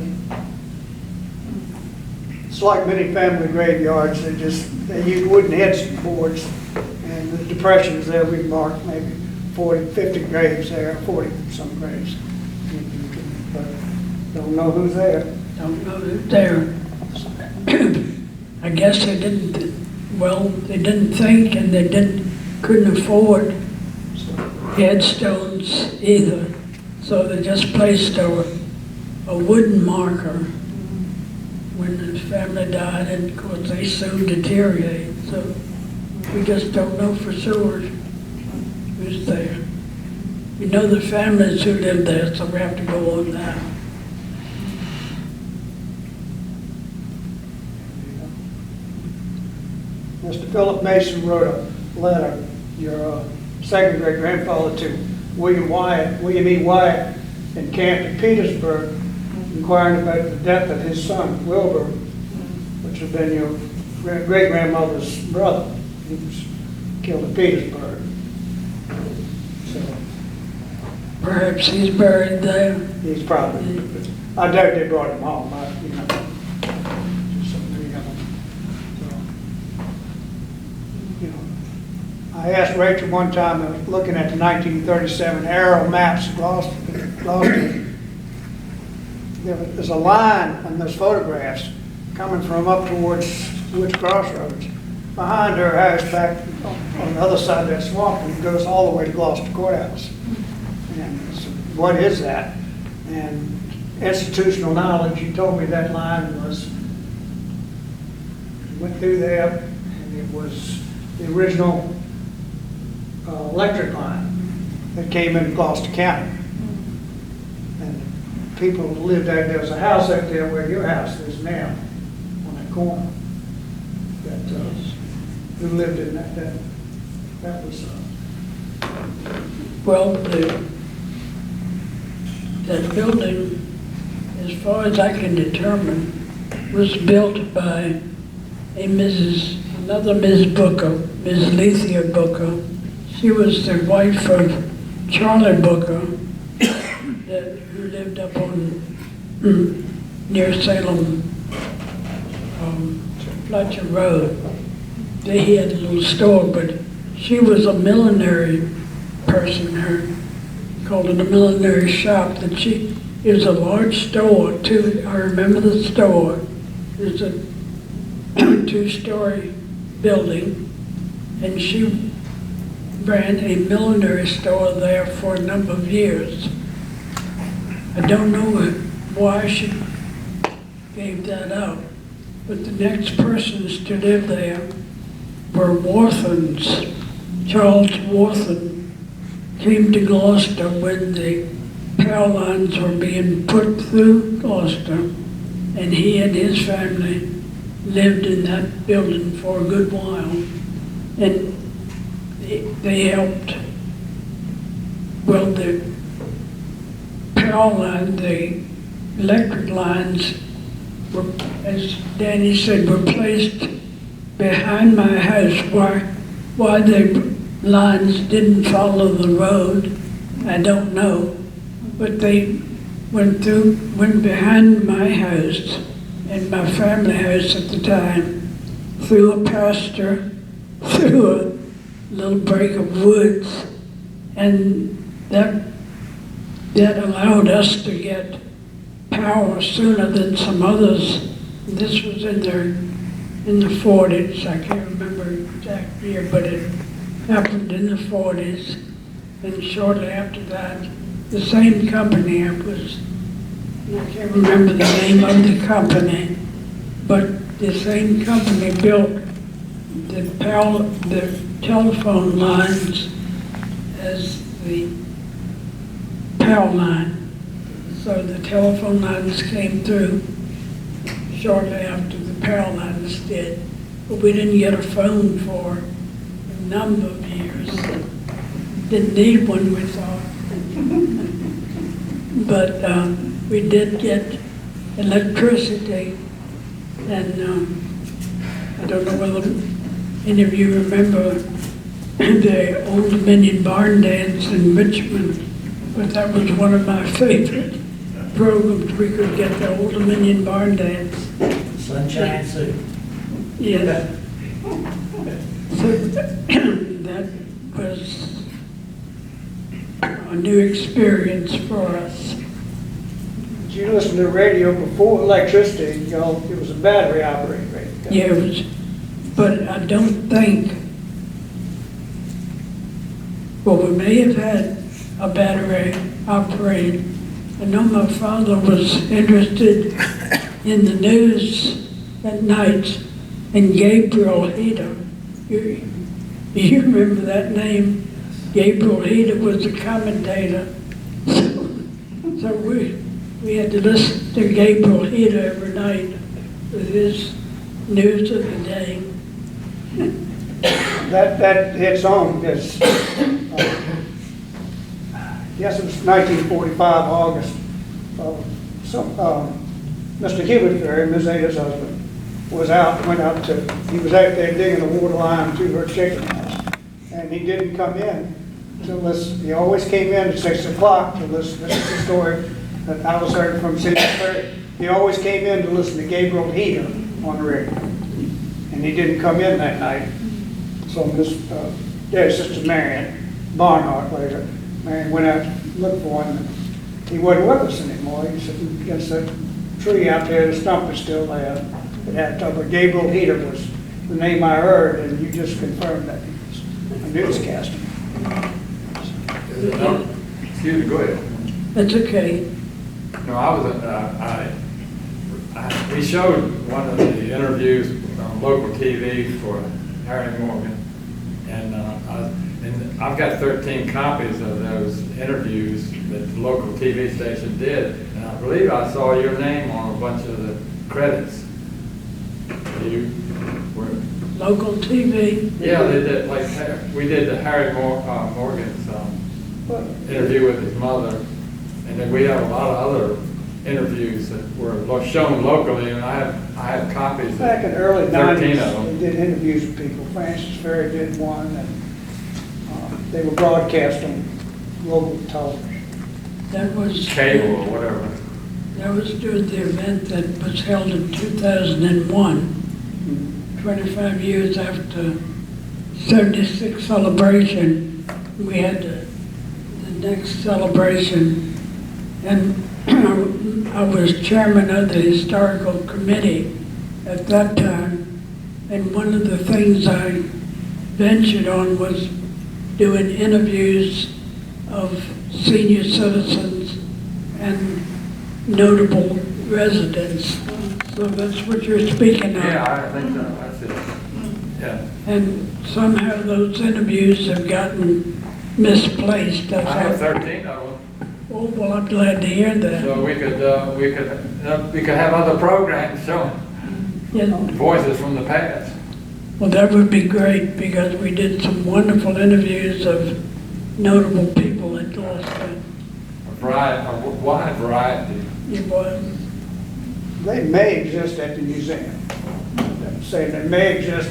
It's like many family graveyards, they use wooden headboards, and the depressions there, we marked maybe 40, 50 graves there, 40 some graves. But don't know who's there. Don't know who's there. I guess they didn't think, and they couldn't afford headstones either. So they just placed a wooden marker when the family died, and of course they soon deteriorate. So we just don't know for sure who's there. We know the families who live there, so we have to go on that. Mr. Philip Mason wrote a letter, your second great grandfather, to William E. Wyatt in Camp Petersburg, inquiring about the death of his son, Wilbur, which had been your great-grandmother's brother. He was killed in Petersburg. So Perhaps he's buried there. he's probably, I doubt they brought him home. I asked Rachel one time, looking at the 1937 aerial maps of Gloucester, there's a line on those photographs coming from up towards Woods Crossroads. Behind her house, back on the other side of that swamp, and it goes all the way to Gloucester Courthouse. And so what is that? And institutional knowledge, he told me that line went through there, and it was the original electric line that came into Gloucester County. And people lived out there was a house out there where your house is now, on that corner. Who lived in that was. Well, that building, as far as I can determine, was built by another Ms. Booker, Ms. Lethia Booker. She was the wife of Charlie Booker, who lived up on near Salem, Fletcher Road. He had a little store, but she was a millinery person, called it a millinery shop. It was a large store, too. I remember the store. It was a 2-story building, and she ran a millinery store there for a number of years. I don't know why she gave that up, but the next persons to live there were Warthens. Charles Warthen came to Gloucester when the power lines were being put through Gloucester, and he and his family lived in that building for a good while. And they helped, well, the power line, the electric lines were, as Danny said, were placed behind my house. Why the lines didn't follow the road, I don't know. But they went behind my house and my family house at the time, through a pasture, through a little break of woods, and that allowed us to get power sooner than some others. This was in the 40s. I can't remember the exact year, but it happened in the 40s. And shortly after that, the same company, I can't remember the name of the company, but the same company built the telephone lines as the power line. So the telephone lines came through shortly after the power lines did, but we didn't get a phone for a number of years. Didn't need one, we thought. But we did get electricity, and I don't know whether any of you remember the Old Dominion barn dance in Richmond, but that was one of my favorite programs. We could get the Old Dominion barn dance. Sunshine Soup. Yes. So that was a new experience for us. Did you listen to the radio before electricity? You know, it was a battery operated radio. Yeah, it was, but I don't think, well, we may have had a battery operated. I know my father was interested in the news at night, and Gabriel Heder. You remember that name? Gabriel Heder was the commentator. So we had to listen to Gabriel Heder every night with his news of the day. That hits on because, yes, it was 1945, August. Mr. Hubert Ferry, Ms. Ada's husband, he was out there digging a water line to her chicken house. And he didn't come in to listen. He always came in at 6 o'clock to listen. This is the story that I was heard from City Ferry. He always came in to listen to Gabriel Heder on the radio. And he didn't come in that night. So Dad's sister Marion Barnhart later. Marion went out to look for him. He wasn't with us anymore. He was sitting against a tree out there. The stump is still there. It had but Gabriel Heater was the name I heard, and you just confirmed that he was a newscaster. Excuse me, go ahead. That's okay. No, I was, we showed one of the interviews on local TV for Harry Morgan. And I've got 13 copies of those interviews that the local TV station did. And I believe I saw your name on a bunch of the credits. You were, Local TV. yeah, they did, like, we did the Harry Morgan's interview with his mother. And then we have a lot of other interviews that were shown locally, and I have copies of Back in the early 13 '90s, of them. they did interviews with people. Francis Ferry did one, and they were broadcast on local television. That was. Cable or whatever. That was during the event that was held in 2001, 25 years after 76 celebration. We had the next celebration, and I was chairman of the historical committee at that time, and one of the things I ventured on was doing interviews of senior citizens and notable residents. So that's what you're speaking of. Yeah, I think so, that's it. Yeah. And somehow those interviews have gotten misplaced. I have 13 of them, Oh, well, I'm glad to hear that. so we could have other programs showing You know, voices from the past. well, that would be great, because we did some wonderful interviews of notable people in Gloucester. A wide variety. It was. They may exist at the museum. I'm saying they may exist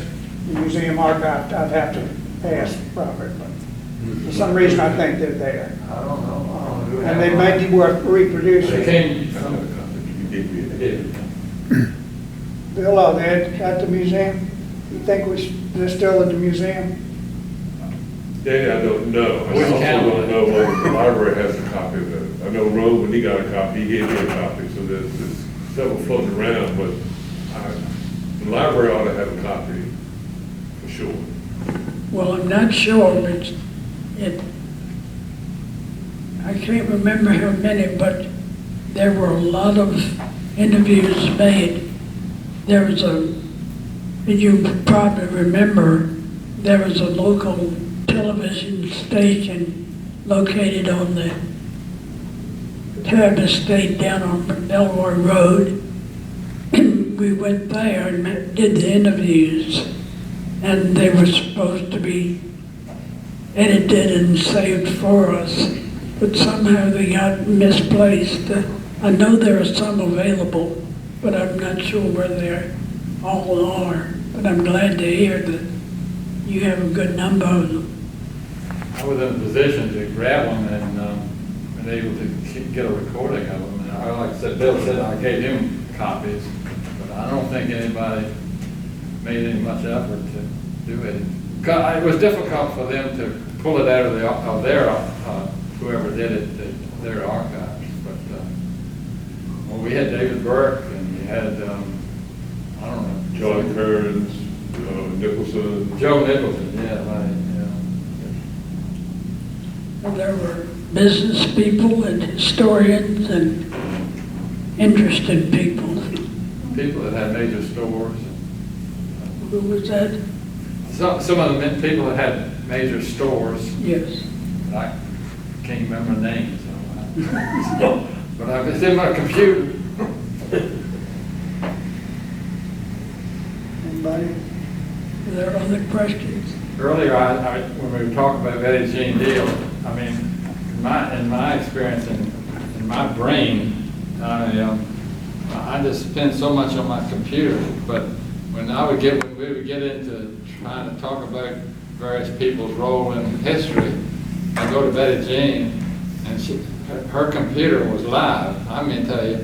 in the museum archive. I'd have to ask Robert, but for some reason I think they're there. I don't know. And they may be worth They reproducing. came, Bill, are they at the museum? You think they're still at the museum? Danny, I don't know. I Which also camera? don't know whether the library has a copy of it. I know Rome, when he got a copy, he gave me a copy, so there's several floating around, but the library ought to have a copy, for sure. Well, I'm not sure, but I can't remember how many, but there were a lot of interviews made. There was you probably remember, there was a local television station located on the Tab Estate down on Belroy Road. We went there and did the interviews, and they were supposed to be edited and saved for us, but somehow they got misplaced. I know there are some available, but I'm not sure where they all are. But I'm glad to hear that you have a good number of them. I was in a position to grab them and been able to get a recording of them. And like I said, Bill said I gave him copies, but I don't think anybody made any much effort to do it. It was difficult for them to pull it out of their whoever did it, their archives. But well, we had David Burke, and we had I don't know, John Kearns, Nicholson. Joe Nicholson. Yeah, right. And there were business people and historians and interested people. People that had major stores. Who was that? Some of the people that had major stores. Yes. I can't remember names, but it's in my computer. Anybody? Are there other questions? Earlier, when we were talking about Betty Jean Deal, I mean, in my experience, in my brain, I just spend so much on my computer. But when we would get into trying to talk about various people's role in history, I go to Betty Jean, and her computer was live. I mean, tell you,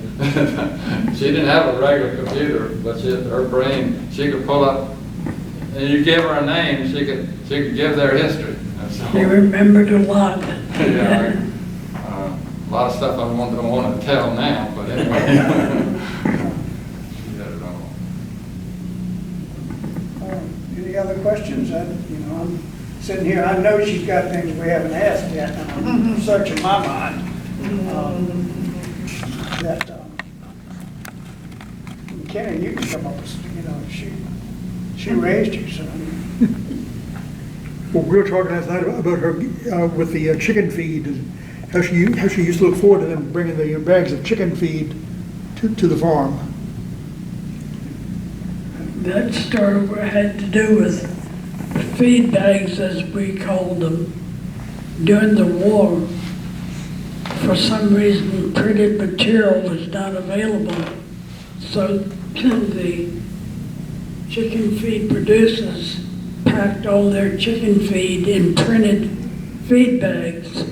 she didn't have a regular computer, but her brain, she could pull up And you give her a name, she could give their history. And so, He remembered a lot. yeah, a lot of stuff I don't want to tell now, but anyway. She had it all. Any other questions? I'm sitting here, I know she's got things we haven't asked yet, and I'm searching my mind. Kenny, you can come up with, she raised you, so. Well, we were talking last night about her with the chicken feed, and how she used to look forward to them bringing the bags of chicken feed to the farm. That story had to do with feed bags, as we called them. During the war, for some reason, printed material was not available. So the chicken feed producers packed all their chicken feed in printed feed bags,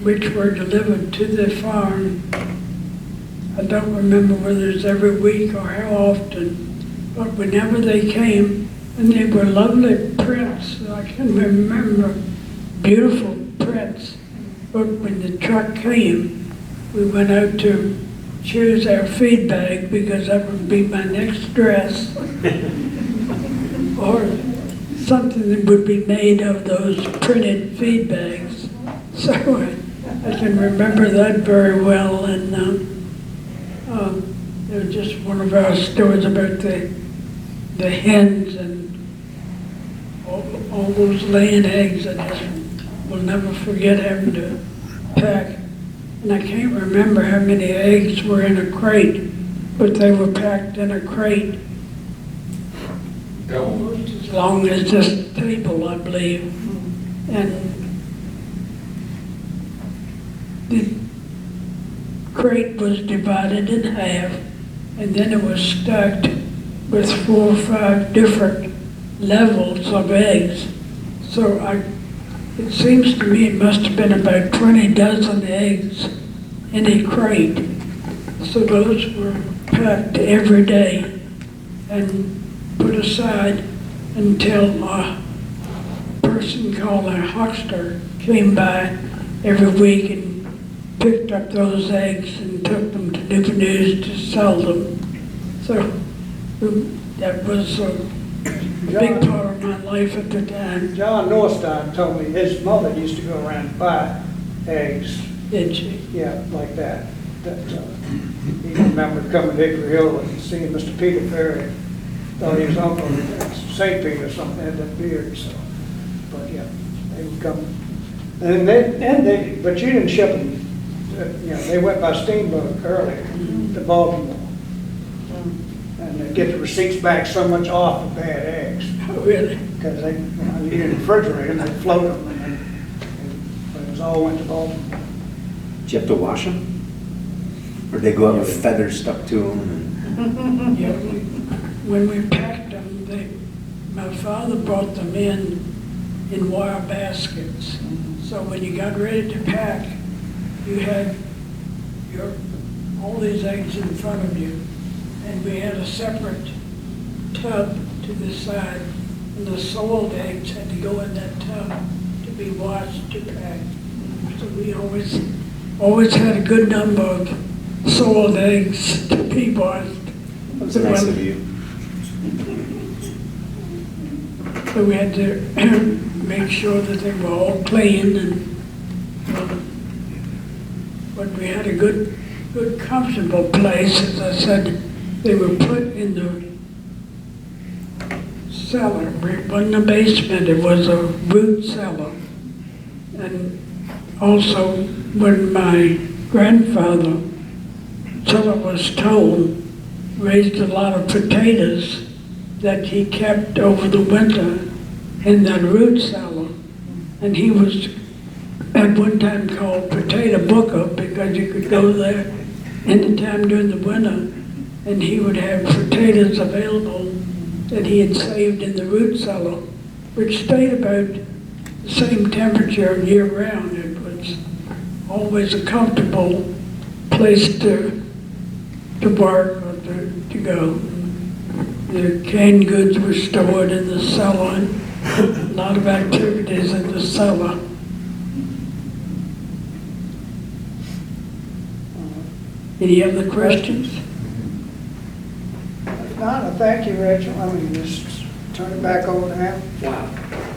which were delivered to the farm. I don't remember whether it's every week or how often, but whenever they came, and they were lovely prints, I can remember beautiful prints. But when the truck came, we went out to choose our feed bag because that would be my next dress. Or something that would be made of those printed feed bags. So I can remember that very well. And it was just one of our stories about the hens and all those laying eggs. I just will never forget having to pack. And I can't remember how many eggs were in a crate, but they were packed in a crate. As long as this table, I believe. And the crate was divided in half, and then it was stacked with 4 or 5 different levels of eggs. So it seems to me it must have been about 20 dozen eggs in a crate. So those were packed every day and put aside until a person called a huckster came by every week and picked up those eggs and took them to Newfoundland to sell them. So that was a big part of my life at the time. John Norstein told me his mother used to go around and buy eggs. Did she? Yeah, like that. He remembered coming to Hickory Hill and seeing Mr. Peter Ferry. Thought he was Uncle St. Peter or something, had that beard, so. But yeah, they would come. And but you didn't ship them, they went by steamboat early to Baltimore. And they get the receipts back so much off of bad eggs. Oh, really? Because you didn't refrigerate them, they'd float them, but it was all went to Baltimore. Did you have to wash them? Or they go out with feathers stuck to them? Yeah, when we packed them, my father brought them in wire baskets. So when you got ready to pack, you had all these eggs in front of you, and we had a separate tub to the side, and the soiled eggs had to go in that tub to be washed to pack. So we always had a good number of soiled eggs to be washed. That's nice of you. So we had to make sure that they were all clean, and but we had a good comfortable place. As I said, they were put in the cellar. It wasn't a basement, it was a root cellar. And also, when my grandfather, so it was told, raised a lot of potatoes that he kept over the winter in that root cellar. And he was at one time called Potato Booker because you could go there anytime during the winter and he would have potatoes available that he had saved in the root cellar, which stayed about the same temperature year round. It was always a comfortable place to work or to go. The canned goods were stored in the cellar. A lot of activities in the cellar. Any other questions? If not, I thank you, Rachel. I mean, just turn it back over to him. Wow.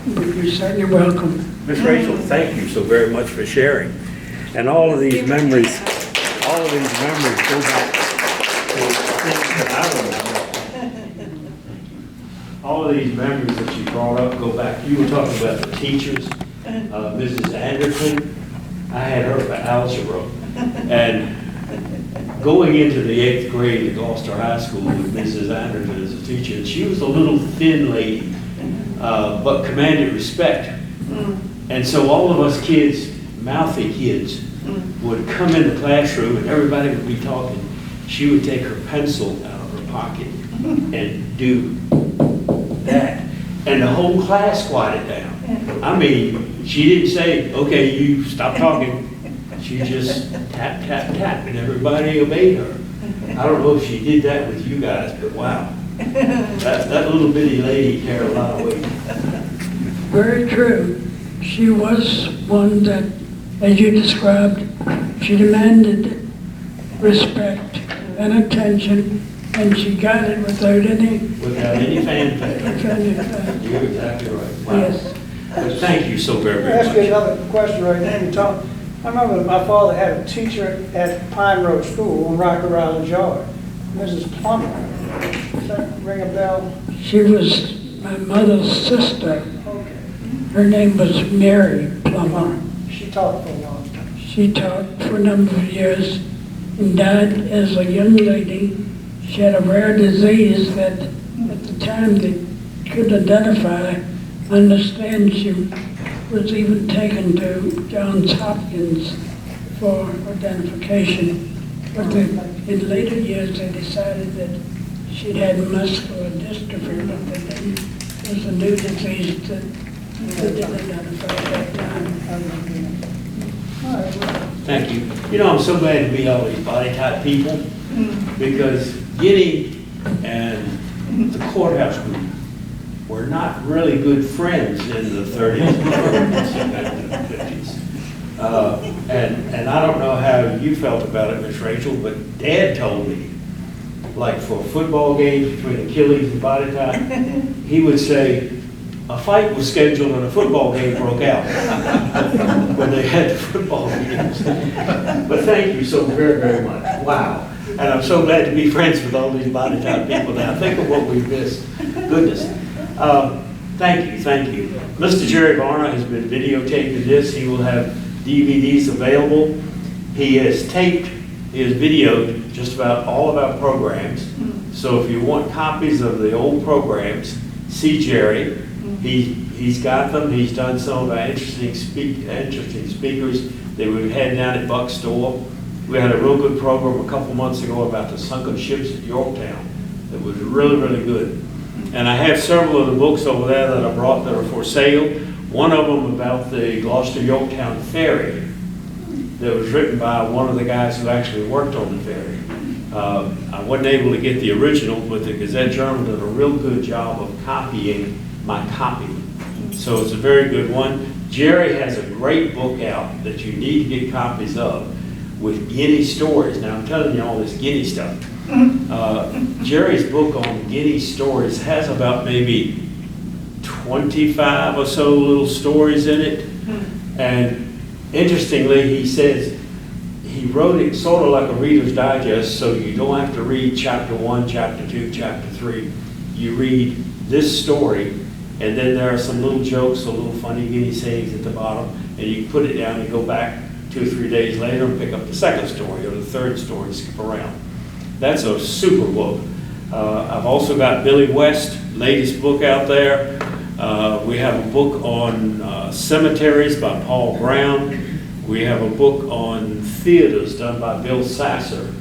You're certainly welcome. Miss Rachel, thank you so very much for sharing. And all of these memories go back to things that I remember. All of these memories that you brought up go back. You were talking about the teachers, Mrs. Anderson. I had her for algebra. And going into the 8th grade at Gloucester High School with Mrs. Anderson as a teacher, and she was a little thin lady, but commanded respect. And so all of us kids, mouthy kids, would come in the classroom and everybody would be talking. She would take her pencil out of her pocket and do that. And the whole class quieted down. I mean, she didn't say, okay, you stop talking. She just tap, tap, tap, and everybody obeyed her. I don't know if she did that with you guys, but wow. That little bitty lady carried a lot of weight. Very true. She was one that, as you described, she demanded respect and attention, and she got it without any Fanfare. fanfare. You're exactly right. Wow. Yes. But thank you so very, Let me ask you very much. another question right now. I remember that my father had a teacher at Pine Road School on Rocker Island Yard, Mrs. Plummer. Does that ring a bell? She was my mother's sister. Okay. Her name was Mary Plummer. She taught for a long time. She taught for a number of years and died as a young lady. She had a rare disease that at the time they couldn't identify. I understand she was even taken to Johns Hopkins for identification. But in later years, they decided that she'd had muscular dystrophy, but that then was a new disease that they didn't identify at that time. All right, well, Thank you. You know, I'm so glad to meet all these body type people because Guinea and the courthouse group were not really good friends in the 30s and 50s. And I don't know how you felt about it, Miss Rachel, but Dad told me, like for football games between Achilles and body type, he would say, a fight was scheduled and a football game broke out when they had the football games. But thank you so very, very much. Wow. And I'm so glad to be friends with all these body type people now. Think of what we've missed. Goodness. Thank you, thank you. Mr. Jerry Varner has been videotaping this. He will have DVDs available. He has videoed just about all of our programs. So if you want copies of the old programs, see Jerry. He's got them. He's done some of our interesting speakers that we've had down at Buck's store. We had a real good program a couple months ago about the sunken ships at Yorktown. It was really, really good. And I have several of the books over there that I brought that are for sale. One of them about the Gloucester Yorktown ferry that was written by one of the guys who actually worked on the ferry. I wasn't able to get the original, but the Gazette-Journal did a real good job of copying my copy. So it's a very good one. Jerry has a great book out that you need to get copies of with Guinea stories. Now I'm telling you all this Guinea stuff. Jerry's book on Guinea stories has about maybe 25 or so little stories in it. And interestingly, he says he wrote it sort of like a Reader's Digest, so you don't have to read chapter 1, chapter 2, chapter 3. You read this story, and then there are some little jokes, some little funny Guinea sayings at the bottom, and you put it down and go back 2 or 3 days later and pick up the second story or the third story and skip around. That's a super book. I've also got Billy West's latest book out there. We have a book on cemeteries by Paul Brown. We have a book on theaters done by Bill Sasser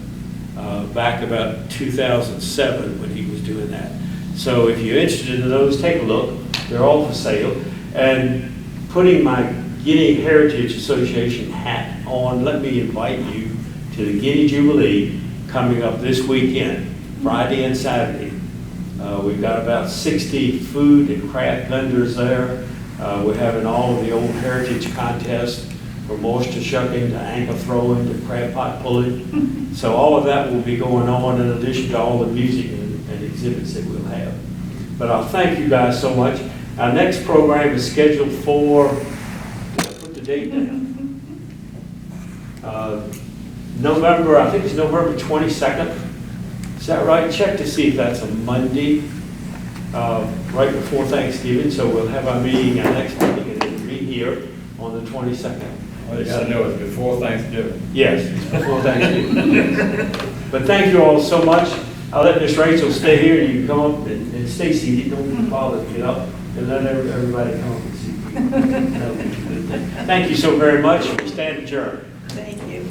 back about 2007 when he was doing that. So if you're interested in those, take a look. They're all for sale. And putting my Guinea Heritage Association hat on, let me invite you to the Guinea Jubilee coming up this weekend, Friday and Saturday. We've got about 60 food and craft vendors there. We're having all of the old heritage contests, from oyster shucking to anchor throwing to crab pot pulling. So all of that will be going on in addition to all the music and exhibits that we'll have. But I'll thank you guys so much. Our next program is scheduled for, did I put the date down? November, I think it's November 22nd. Is that right? Check to see if that's a Monday, right before Thanksgiving. So we'll have our meeting, our next meeting, and it'll be here on the 22nd. Well, you gotta know it's before Thanksgiving. Yes, it's before Thanksgiving. But thank you all so much. I'll let Miss Rachel stay here, and you can come up and stay seated. Don't bother to get up, and let everybody come up and see. Thank you so very much. We stand adjourned. Thank you.